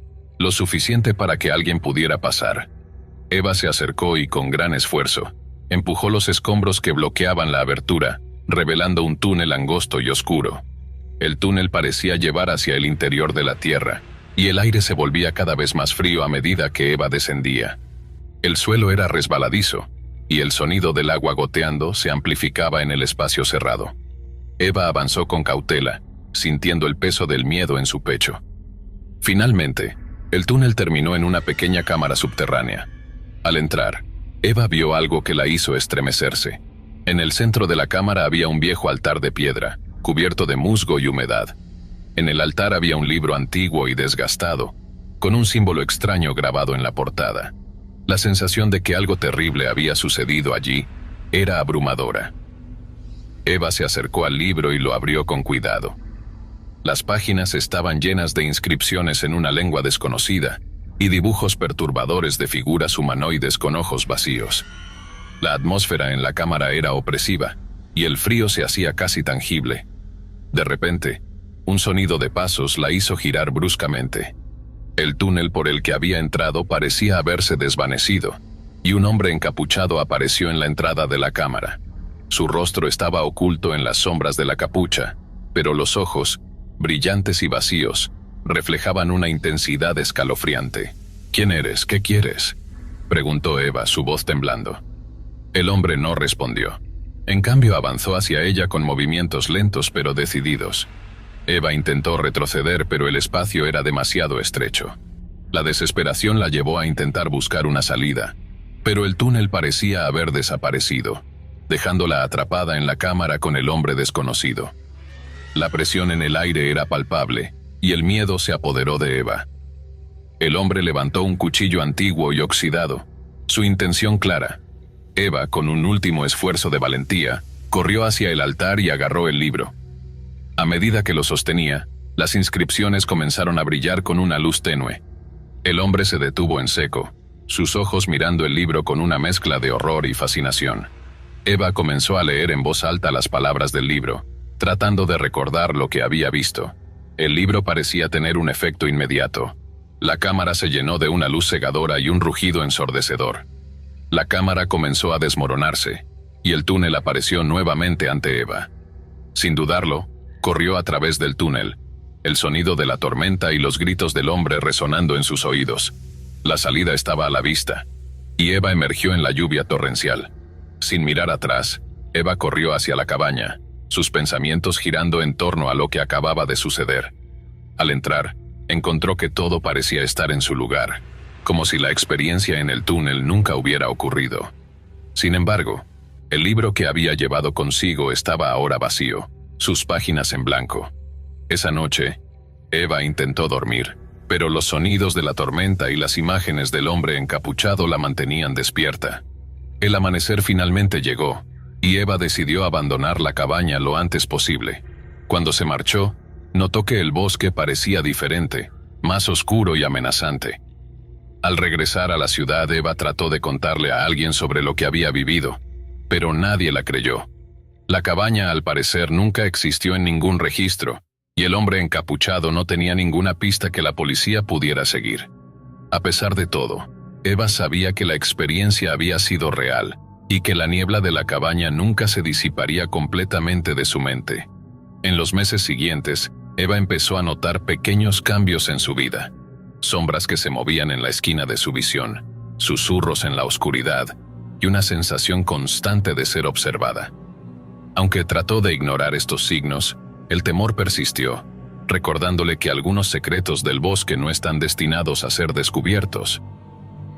lo suficiente para que alguien pudiera pasar. Eva se acercó y, con gran esfuerzo, empujó los escombros que bloqueaban la abertura, revelando un túnel angosto y oscuro. El túnel parecía llevar hacia el interior de la tierra, y el aire se volvía cada vez más frío a medida que Eva descendía. El suelo era resbaladizo, y el sonido del agua goteando se amplificaba en el espacio cerrado. Eva avanzó con cautela, sintiendo el peso del miedo en su pecho. Finalmente, el túnel terminó en una pequeña cámara subterránea. Al entrar, Eva vio algo que la hizo estremecerse. En el centro de la cámara había un viejo altar de piedra, cubierto de musgo y humedad. En el altar había un libro antiguo y desgastado, con un símbolo extraño grabado en la portada. La sensación de que algo terrible había sucedido allí era abrumadora. Eva se acercó al libro y lo abrió con cuidado. Las páginas estaban llenas de inscripciones en una lengua desconocida y dibujos perturbadores de figuras humanoides con ojos vacíos. La atmósfera en la cámara era opresiva, y el frío se hacía casi tangible. De repente, un sonido de pasos la hizo girar bruscamente. El túnel por el que había entrado parecía haberse desvanecido, y un hombre encapuchado apareció en la entrada de la cámara. Su rostro estaba oculto en las sombras de la capucha, pero los ojos, brillantes y vacíos, reflejaban una intensidad escalofriante. «¿Quién eres? ¿Qué quieres?», preguntó Eva, su voz temblando. El hombre no respondió. En cambio, avanzó hacia ella con movimientos lentos pero decididos. Eva intentó retroceder, pero el espacio era demasiado estrecho. La desesperación la llevó a intentar buscar una salida, pero el túnel parecía haber desaparecido, dejándola atrapada en la cámara con el hombre desconocido. La presión en el aire era palpable, y el miedo se apoderó de Eva. El hombre levantó un cuchillo antiguo y oxidado, su intención clara. Eva, con un último esfuerzo de valentía, corrió hacia el altar y agarró el libro. A medida que lo sostenía, las inscripciones comenzaron a brillar con una luz tenue. El hombre se detuvo en seco, sus ojos mirando el libro con una mezcla de horror y fascinación. Eva comenzó a leer en voz alta las palabras del libro, tratando de recordar lo que había visto. El libro parecía tener un efecto inmediato. La cámara se llenó de una luz cegadora y un rugido ensordecedor. La cámara comenzó a desmoronarse, y el túnel apareció nuevamente ante Eva. Sin dudarlo, corrió a través del túnel, el sonido de la tormenta y los gritos del hombre resonando en sus oídos. La salida estaba a la vista, y Eva emergió en la lluvia torrencial. Sin mirar atrás, Eva corrió hacia la cabaña, sus pensamientos girando en torno a lo que acababa de suceder. Al entrar, encontró que todo parecía estar en su lugar, como si la experiencia en el túnel nunca hubiera ocurrido. Sin embargo, el libro que había llevado consigo estaba ahora vacío, sus páginas en blanco. Esa noche, Eva intentó dormir, pero los sonidos de la tormenta y las imágenes del hombre encapuchado la mantenían despierta. El amanecer finalmente llegó, y Eva decidió abandonar la cabaña lo antes posible. Cuando se marchó, notó que el bosque parecía diferente, más oscuro y amenazante. Al regresar a la ciudad, Eva trató de contarle a alguien sobre lo que había vivido, pero nadie la creyó. La cabaña, al parecer, nunca existió en ningún registro, y el hombre encapuchado no tenía ninguna pista que la policía pudiera seguir. A pesar de todo, Eva sabía que la experiencia había sido real, y que la niebla de la cabaña nunca se disiparía completamente de su mente. En los meses siguientes, Eva empezó a notar pequeños cambios en su vida. Sombras que se movían en la esquina de su visión, susurros en la oscuridad, y una sensación constante de ser observada. Aunque trató de ignorar estos signos, el temor persistió, recordándole que algunos secretos del bosque no están destinados a ser descubiertos.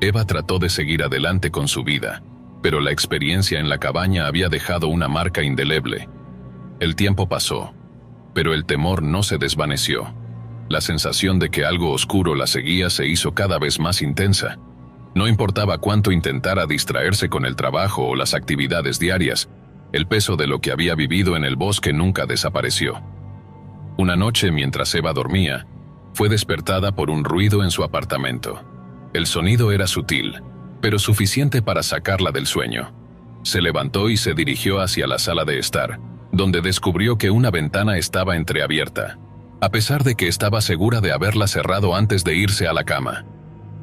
Eva trató de seguir adelante con su vida, pero la experiencia en la cabaña había dejado una marca indeleble. El tiempo pasó, pero el temor no se desvaneció. La sensación de que algo oscuro la seguía se hizo cada vez más intensa. No importaba cuánto intentara distraerse con el trabajo o las actividades diarias, el peso de lo que había vivido en el bosque nunca desapareció. Una noche, mientras Eva dormía, fue despertada por un ruido en su apartamento. El sonido era sutil, pero suficiente para sacarla del sueño. Se levantó y se dirigió hacia la sala de estar, donde descubrió que una ventana estaba entreabierta, a pesar de que estaba segura de haberla cerrado antes de irse a la cama.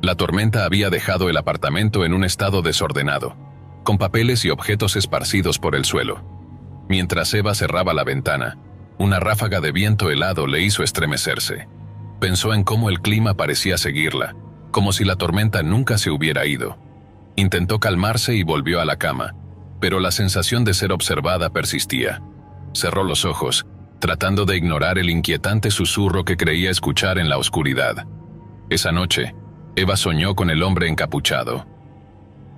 La tormenta había dejado el apartamento en un estado desordenado, con papeles y objetos esparcidos por el suelo. Mientras Eva cerraba la ventana, una ráfaga de viento helado le hizo estremecerse. Pensó en cómo el clima parecía seguirla, como si la tormenta nunca se hubiera ido. Intentó calmarse y volvió a la cama, pero la sensación de ser observada persistía. Cerró los ojos, tratando de ignorar el inquietante susurro que creía escuchar en la oscuridad. Esa noche, Eva soñó con el hombre encapuchado.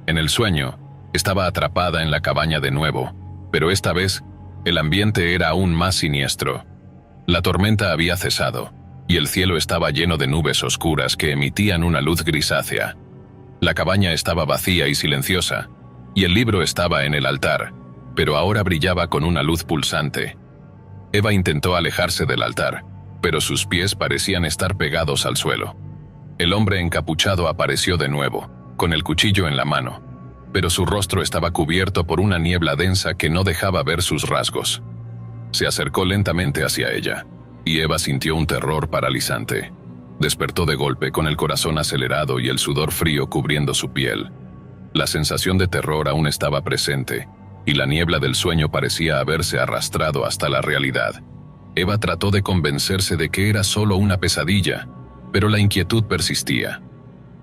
En el sueño, estaba atrapada en la cabaña de nuevo, pero esta vez, el ambiente era aún más siniestro. La tormenta había cesado, y el cielo estaba lleno de nubes oscuras que emitían una luz grisácea. La cabaña estaba vacía y silenciosa, y el libro estaba en el altar, pero ahora brillaba con una luz pulsante. Eva intentó alejarse del altar, pero sus pies parecían estar pegados al suelo. El hombre encapuchado apareció de nuevo, con el cuchillo en la mano, pero su rostro estaba cubierto por una niebla densa que no dejaba ver sus rasgos. Se acercó lentamente hacia ella, y Eva sintió un terror paralizante. Despertó de golpe con el corazón acelerado y el sudor frío cubriendo su piel. La sensación de terror aún estaba presente, y la niebla del sueño parecía haberse arrastrado hasta la realidad. Eva trató de convencerse de que era solo una pesadilla, pero la inquietud persistía.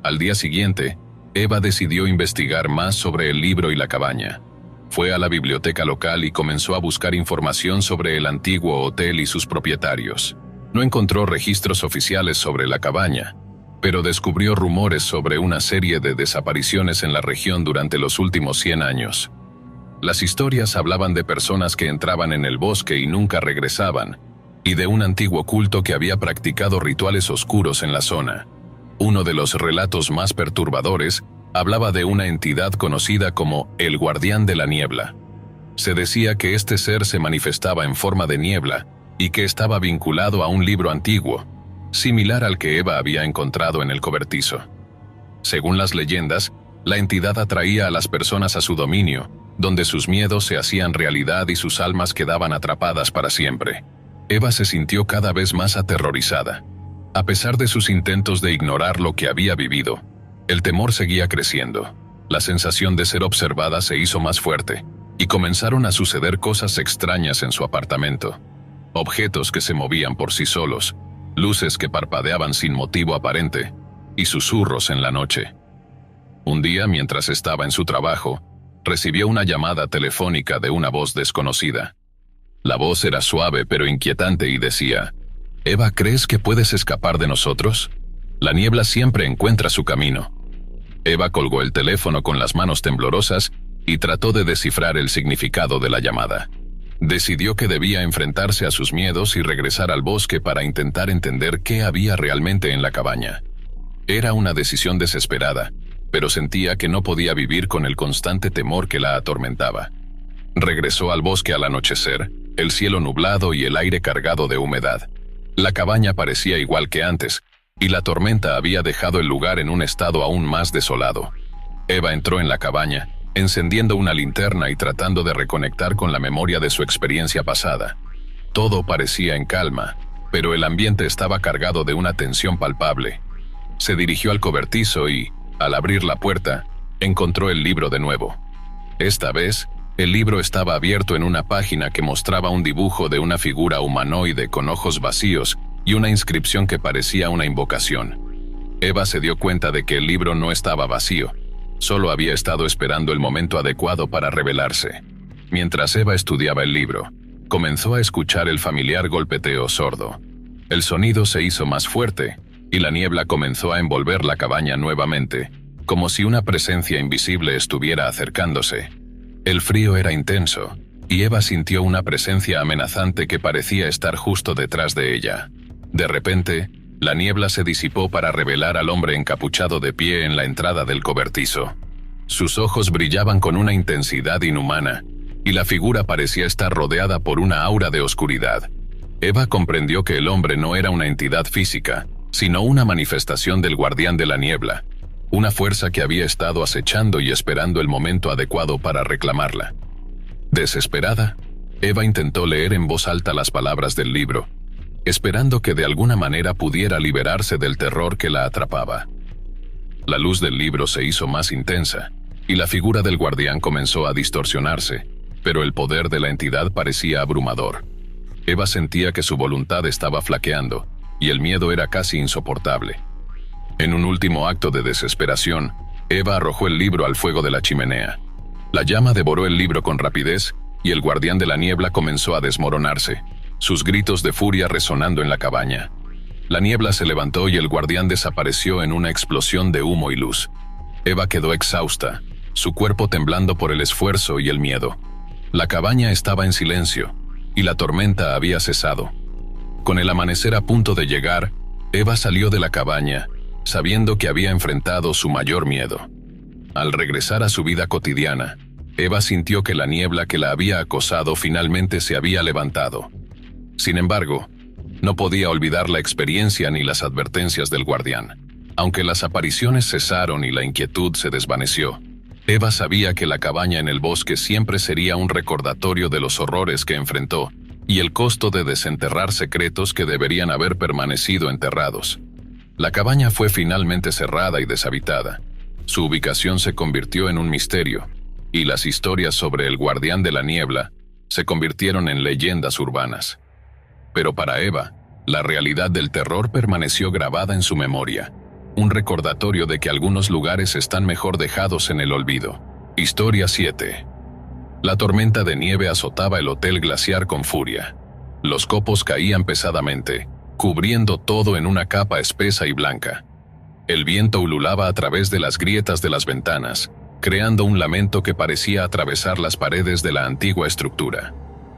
Al día siguiente, Eva decidió investigar más sobre el libro y la cabaña. Fue a la biblioteca local y comenzó a buscar información sobre el antiguo hotel y sus propietarios. No encontró registros oficiales sobre la cabaña, pero descubrió rumores sobre una serie de desapariciones en la región durante los últimos 100 años. Las historias hablaban de personas que entraban en el bosque y nunca regresaban, y de un antiguo culto que había practicado rituales oscuros en la zona. Uno de los relatos más perturbadores hablaba de una entidad conocida como el Guardián de la Niebla. Se decía que este ser se manifestaba en forma de niebla y que estaba vinculado a un libro antiguo, similar al que Eva había encontrado en el cobertizo. Según las leyendas, la entidad atraía a las personas a su dominio, donde sus miedos se hacían realidad y sus almas quedaban atrapadas para siempre. Eva se sintió cada vez más aterrorizada. A pesar de sus intentos de ignorar lo que había vivido, el temor seguía creciendo. La sensación de ser observada se hizo más fuerte, y comenzaron a suceder cosas extrañas en su apartamento. Objetos que se movían por sí solos, luces que parpadeaban sin motivo aparente, y susurros en la noche. Un día, mientras estaba en su trabajo, recibió una llamada telefónica de una voz desconocida. La voz era suave pero inquietante y decía: «Eva, ¿crees que puedes escapar de nosotros? La niebla siempre encuentra su camino». Eva colgó el teléfono con las manos temblorosas y trató de descifrar el significado de la llamada. Decidió que debía enfrentarse a sus miedos y regresar al bosque para intentar entender qué había realmente en la cabaña. Era una decisión desesperada, pero sentía que no podía vivir con el constante temor que la atormentaba. Regresó al bosque al anochecer, el cielo nublado y el aire cargado de humedad. La cabaña parecía igual que antes, y la tormenta había dejado el lugar en un estado aún más desolado. Eva entró en la cabaña, encendiendo una linterna y tratando de reconectar con la memoria de su experiencia pasada. Todo parecía en calma, pero el ambiente estaba cargado de una tensión palpable. Se dirigió al cobertizo y, al abrir la puerta, encontró el libro de nuevo. Esta vez, el libro estaba abierto en una página que mostraba un dibujo de una figura humanoide con ojos vacíos y una inscripción que parecía una invocación. Eva se dio cuenta de que el libro no estaba vacío, solo había estado esperando el momento adecuado para revelarse. Mientras Eva estudiaba el libro, comenzó a escuchar el familiar golpeteo sordo. El sonido se hizo más fuerte, y la niebla comenzó a envolver la cabaña nuevamente, como si una presencia invisible estuviera acercándose. El frío era intenso, y Eva sintió una presencia amenazante que parecía estar justo detrás de ella. De repente, la niebla se disipó para revelar al hombre encapuchado de pie en la entrada del cobertizo. Sus ojos brillaban con una intensidad inhumana, y la figura parecía estar rodeada por una aura de oscuridad. Eva comprendió que el hombre no era una entidad física, sino una manifestación del Guardián de la Niebla, una fuerza que había estado acechando y esperando el momento adecuado para reclamarla. Desesperada, Eva intentó leer en voz alta las palabras del libro, esperando que de alguna manera pudiera liberarse del terror que la atrapaba. La luz del libro se hizo más intensa, y la figura del guardián comenzó a distorsionarse, pero el poder de la entidad parecía abrumador. Eva sentía que su voluntad estaba flaqueando, y el miedo era casi insoportable. En un último acto de desesperación, Eva arrojó el libro al fuego de la chimenea. La llama devoró el libro con rapidez, y el guardián de la niebla comenzó a desmoronarse, sus gritos de furia resonando en la cabaña. La niebla se levantó y el guardián desapareció en una explosión de humo y luz. Eva quedó exhausta, su cuerpo temblando por el esfuerzo y el miedo. La cabaña estaba en silencio, y la tormenta había cesado. Con el amanecer a punto de llegar, Eva salió de la cabaña, sabiendo que había enfrentado su mayor miedo. Al regresar a su vida cotidiana, Eva sintió que la niebla que la había acosado finalmente se había levantado. Sin embargo, no podía olvidar la experiencia ni las advertencias del guardián. Aunque las apariciones cesaron y la inquietud se desvaneció, Eva sabía que la cabaña en el bosque siempre sería un recordatorio de los horrores que enfrentó y el costo de desenterrar secretos que deberían haber permanecido enterrados. La cabaña fue finalmente cerrada y deshabitada. Su ubicación se convirtió en un misterio, y las historias sobre el guardián de la niebla se convirtieron en leyendas urbanas. Pero para Eva, la realidad del terror permaneció grabada en su memoria. Un recordatorio de que algunos lugares están mejor dejados en el olvido. Historia 7. La tormenta de nieve azotaba el hotel glaciar con furia. Los copos caían pesadamente, cubriendo todo en una capa espesa y blanca. El viento ululaba a través de las grietas de las ventanas, creando un lamento que parecía atravesar las paredes de la antigua estructura.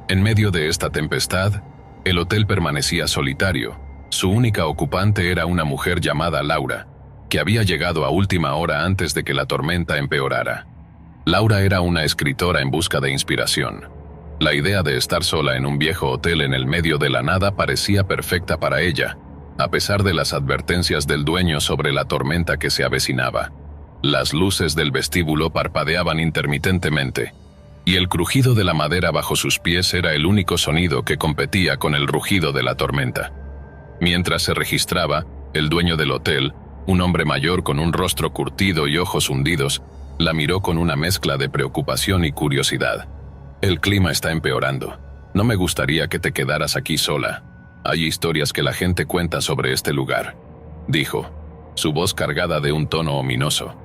En medio de esta tempestad, el hotel permanecía solitario. Su única ocupante era una mujer llamada Laura, que había llegado a última hora antes de que la tormenta empeorara. Laura era una escritora en busca de inspiración. La idea de estar sola en un viejo hotel en el medio de la nada parecía perfecta para ella, a pesar de las advertencias del dueño sobre la tormenta que se avecinaba. Las luces del vestíbulo parpadeaban intermitentemente, y el crujido de la madera bajo sus pies era el único sonido que competía con el rugido de la tormenta. Mientras se registraba, el dueño del hotel, un hombre mayor con un rostro curtido y ojos hundidos, la miró con una mezcla de preocupación y curiosidad. «El clima está empeorando. No me gustaría que te quedaras aquí sola. Hay historias que la gente cuenta sobre este lugar», dijo, su voz cargada de un tono ominoso.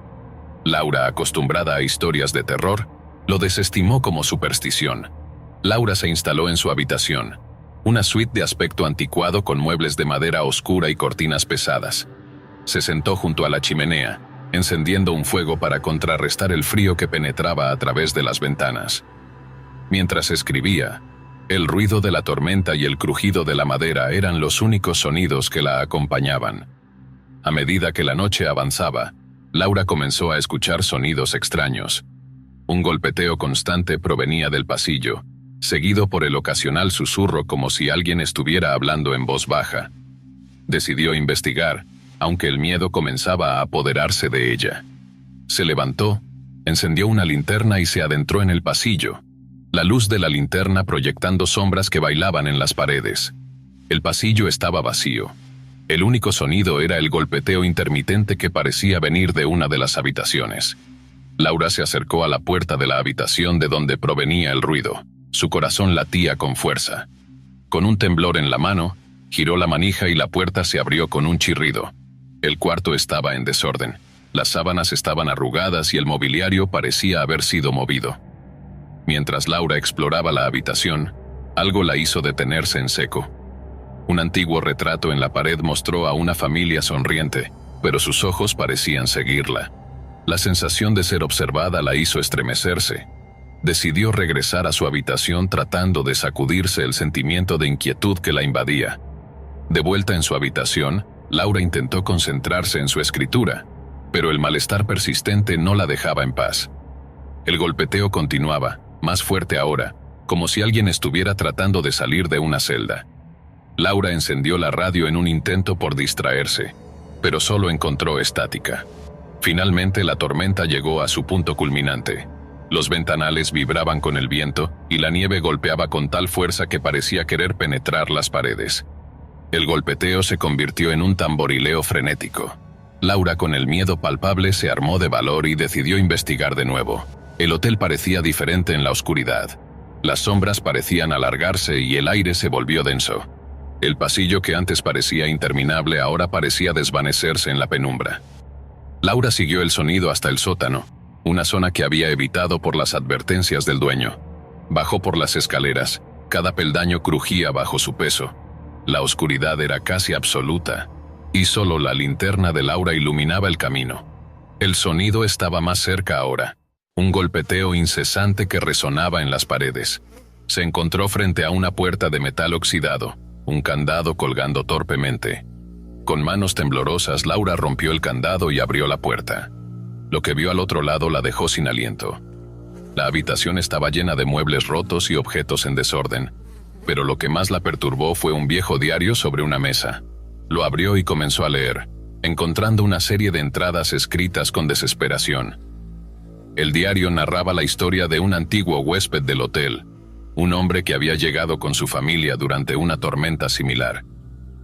Laura, acostumbrada a historias de terror, lo desestimó como superstición. Laura se instaló en su habitación, una suite de aspecto anticuado con muebles de madera oscura y cortinas pesadas. Se sentó junto a la chimenea, encendiendo un fuego para contrarrestar el frío que penetraba a través de las ventanas. Mientras escribía, el ruido de la tormenta y el crujido de la madera eran los únicos sonidos que la acompañaban. A medida que la noche avanzaba, Laura comenzó a escuchar sonidos extraños. Un golpeteo constante provenía del pasillo, seguido por el ocasional susurro como si alguien estuviera hablando en voz baja. Decidió investigar, aunque el miedo comenzaba a apoderarse de ella. Se levantó, encendió una linterna y se adentró en el pasillo, la luz de la linterna proyectando sombras que bailaban en las paredes. El pasillo estaba vacío. El único sonido era el golpeteo intermitente que parecía venir de una de las habitaciones. Laura se acercó a la puerta de la habitación de donde provenía el ruido. Su corazón latía con fuerza. Con un temblor en la mano, giró la manija y la puerta se abrió con un chirrido. El cuarto estaba en desorden. Las sábanas estaban arrugadas y el mobiliario parecía haber sido movido. Mientras Laura exploraba la habitación, algo la hizo detenerse en seco. Un antiguo retrato en la pared mostró a una familia sonriente, pero sus ojos parecían seguirla. La sensación de ser observada la hizo estremecerse. Decidió regresar a su habitación tratando de sacudirse el sentimiento de inquietud que la invadía. De vuelta en su habitación, Laura intentó concentrarse en su escritura, pero el malestar persistente no la dejaba en paz. El golpeteo continuaba, más fuerte ahora, como si alguien estuviera tratando de salir de una celda. Laura encendió la radio en un intento por distraerse, pero solo encontró estática. Finalmente la tormenta llegó a su punto culminante. Los ventanales vibraban con el viento y la nieve golpeaba con tal fuerza que parecía querer penetrar las paredes. El golpeteo se convirtió en un tamborileo frenético. Laura, con el miedo palpable, se armó de valor y decidió investigar de nuevo. El hotel parecía diferente en la oscuridad. Las sombras parecían alargarse y el aire se volvió denso. El pasillo que antes parecía interminable ahora parecía desvanecerse en la penumbra. Laura siguió el sonido hasta el sótano, una zona que había evitado por las advertencias del dueño. Bajó por las escaleras, cada peldaño crujía bajo su peso. La oscuridad era casi absoluta, y solo la linterna de Laura iluminaba el camino. El sonido estaba más cerca ahora, un golpeteo incesante que resonaba en las paredes. Se encontró frente a una puerta de metal oxidado, un candado colgando torpemente. Con manos temblorosas, Laura rompió el candado y abrió la puerta. Lo que vio al otro lado la dejó sin aliento. La habitación estaba llena de muebles rotos y objetos en desorden, pero lo que más la perturbó fue un viejo diario sobre una mesa. Lo abrió y comenzó a leer, encontrando una serie de entradas escritas con desesperación. El diario narraba la historia de un antiguo huésped del hotel, un hombre que había llegado con su familia durante una tormenta similar.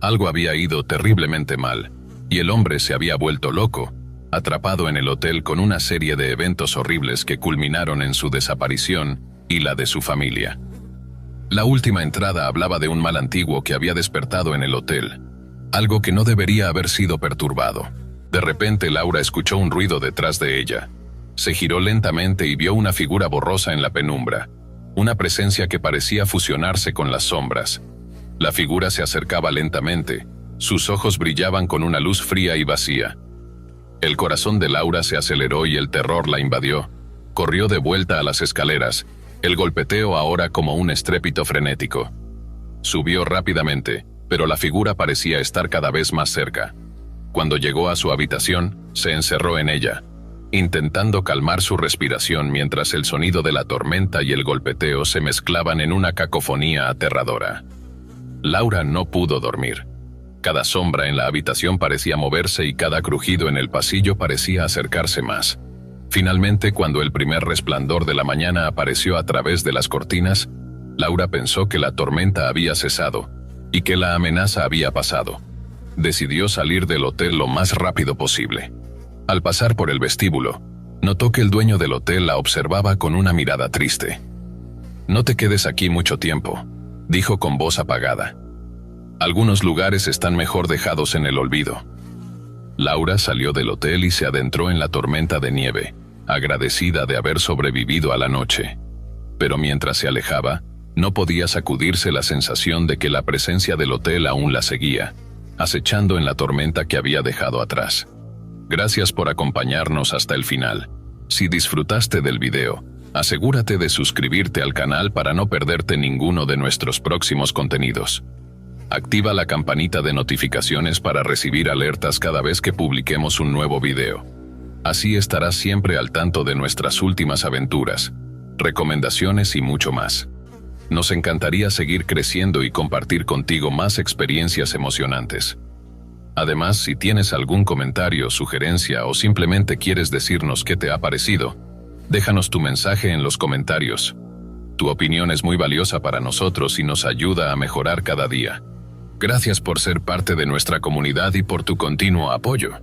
Algo había ido terriblemente mal, y el hombre se había vuelto loco, atrapado en el hotel con una serie de eventos horribles que culminaron en su desaparición y la de su familia. La última entrada hablaba de un mal antiguo que había despertado en el hotel, algo que no debería haber sido perturbado. De repente Laura escuchó un ruido detrás de ella. Se giró lentamente y vio una figura borrosa en la penumbra, una presencia que parecía fusionarse con las sombras. La figura se acercaba lentamente, sus ojos brillaban con una luz fría y vacía. El corazón de Laura se aceleró y el terror la invadió. Corrió de vuelta a las escaleras, el golpeteo ahora como un estrépito frenético. Subió rápidamente, pero la figura parecía estar cada vez más cerca. Cuando llegó a su habitación, se encerró en ella, intentando calmar su respiración mientras el sonido de la tormenta y el golpeteo se mezclaban en una cacofonía aterradora. Laura no pudo dormir. Cada sombra en la habitación parecía moverse y cada crujido en el pasillo parecía acercarse más. Finalmente, cuando el primer resplandor de la mañana apareció a través de las cortinas, Laura pensó que la tormenta había cesado y que la amenaza había pasado. Decidió salir del hotel lo más rápido posible. Al pasar por el vestíbulo, notó que el dueño del hotel la observaba con una mirada triste. «No te quedes aquí mucho tiempo», dijo con voz apagada. «Algunos lugares están mejor dejados en el olvido». Laura salió del hotel y se adentró en la tormenta de nieve, agradecida de haber sobrevivido a la noche. Pero mientras se alejaba, no podía sacudirse la sensación de que la presencia del hotel aún la seguía, acechando en la tormenta que había dejado atrás. Gracias por acompañarnos hasta el final. Si disfrutaste del video, asegúrate de suscribirte al canal para no perderte ninguno de nuestros próximos contenidos. Activa la campanita de notificaciones para recibir alertas cada vez que publiquemos un nuevo video. Así estarás siempre al tanto de nuestras últimas aventuras, recomendaciones y mucho más. Nos encantaría seguir creciendo y compartir contigo más experiencias emocionantes. Además, si tienes algún comentario, sugerencia o simplemente quieres decirnos qué te ha parecido, déjanos tu mensaje en los comentarios. Tu opinión es muy valiosa para nosotros y nos ayuda a mejorar cada día. Gracias por ser parte de nuestra comunidad y por tu continuo apoyo.